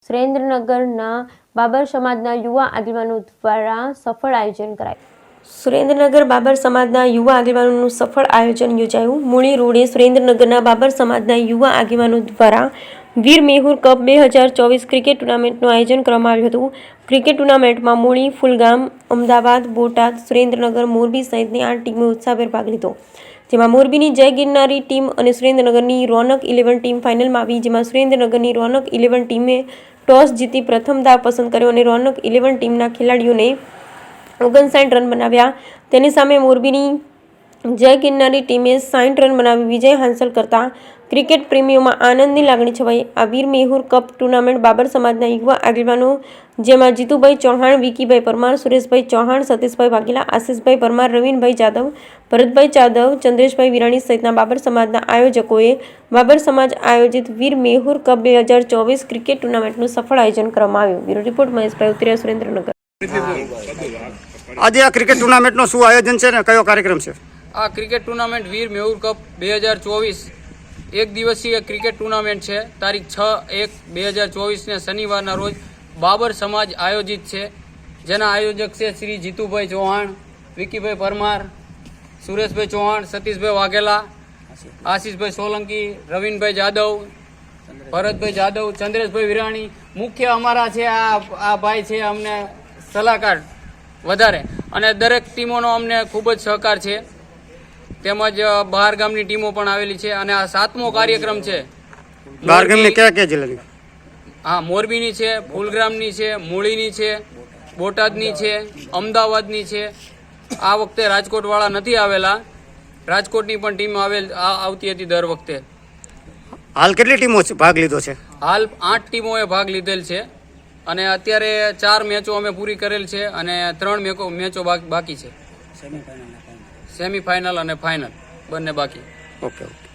સુરેન્દ્રનગરના બાબર સમાજના યુવા આગેવાનો દ્વારા સફળ આયોજન કરાયું। સુરેન્દ્રનગર બાબર સમાજના યુવા આગેવાનોનું સફળ આયોજન યોજાયું। મૂળી રોડે સુરેન્દ્રનગરના બાબર સમાજના યુવા આગેવાનો દ્વારા વીર મેહુર કપ 2024 ક્રિકેટ ટુર્નામેન્ટનું આયોજન કરવામાં આવ્યું હતું। ક્રિકેટ ટુર્નામેન્ટમાં મૂળી, ફુલગામ, અમદાવાદ, બોટાદ, સુરેન્દ્રનગર, મોરબી સહિતની 8 ટીમોએ ઉત્સાહભેર ભાગ લીધો, જેમાં મોરબીની જય ગિરનારી ટીમ અને સુરેન્દ્રનગરની રોનક 11 ટીમ ફાઇનલમાં આવી, જેમાં સુરેન્દ્રનગરની રોનક 11 ટીમે ટોસ જીતી પ્રથમ દાવ પસંદ કર્યો અને રોનક 11 ટીમના ખેલાડીઓને 59 રન બનાવ્યા। તેની સામે મોરબીની જય ગિરનારી ટીમે 60 રન બનાવી વિજય હાંસલ કરતા ક્રિકેટ પ્રેમીઓમાં આનંદની લાગણી છવાઈ। આ વીર મેહુર કપ ટુર્નામેન્ટ બાબર સમાજના યુવા આગેવાનો જેમાં જીતુભાઈ ચૌહાણ, વિકીભાઈ પરમાર, સુરેશભાઈ ચૌહાણ, સતીશભાઈ વાઘેલા, આશિષભાઈ પરમાર, રવિનભાઈ જાદવ, ભરતભાઈ જાદવ, ચંદ્રેશભાઈ વિરાણી સહિતના બાબર સમાજના આયોજકોએ બાબર સમાજ આયોજિત વીર મેહુર કપ 2024 ક્રિકેટ ટુર્નામેન્ટનું સફળ આયોજન કરવામાં આવ્યું। બ્યુરો રિપોર્ટ મહેશભાઈ ઉતરિયા, સુરેન્દ્રનગર। આજે આ ક્રિકેટ ટુર્નામેન્ટનું શું આયોજન છે ને કયો કાર્યક્રમ છે? આ ક્રિકેટ ટુર્નામેન્ટ વીર મેહુર કપ 2024 એક દિવસીય ક્રિકેટ ટુર્નામેન્ટ છે। તારીખ 6/1/2024 ને શનિવારના રોજ બાબર સમાજ આયોજિત છે, જેના આયોજક છે શ્રી જીતુભાઈ ચૌહાણ, વિકીભાઈ પરમાર, સુરેશભાઈ ચૌહાણ, સતીશભાઈ વાઘેલા, આશિષભાઈ સોલંકી, રવિનભાઈ જાદવ, ભરતભાઈ જાદવ, ચંદ્રેશભાઈ વિરાણી મુખ્ય અમારા છે। આ ભાઈ છે અમને સલાહકાર વધારે, અને દરેક ટીમોનો અમને ખૂબ જ સહકાર છે, તેમજ બહાર ગામની ટીમો પણ આવેલી છે। અને આ 7મો કાર્યક્રમ છે। બહાર ગામની કયા જિલ્લાની? હા, મોરબીની છે, ફુલગ્રામની છે, મૂળીની છે, બોટાદની છે, અમદાવાદની છે। આ વખતે રાજકોટવાળા નથી આવેલા, રાજકોટની પણ ટીમ આવતી હતી દર વખતે। હાલ કેટલી ટીમો ભાગ લીધો છે? હાલ 8 ટીમોએ ભાગ લીધેલ છે, અને અત્યારે 4 મેચો અમે પૂરી કરેલ છે અને 3 મેચો બાકી છે। સેમીફાઇનલ અને ફાઇનલ બંને બાકી। ઓકે।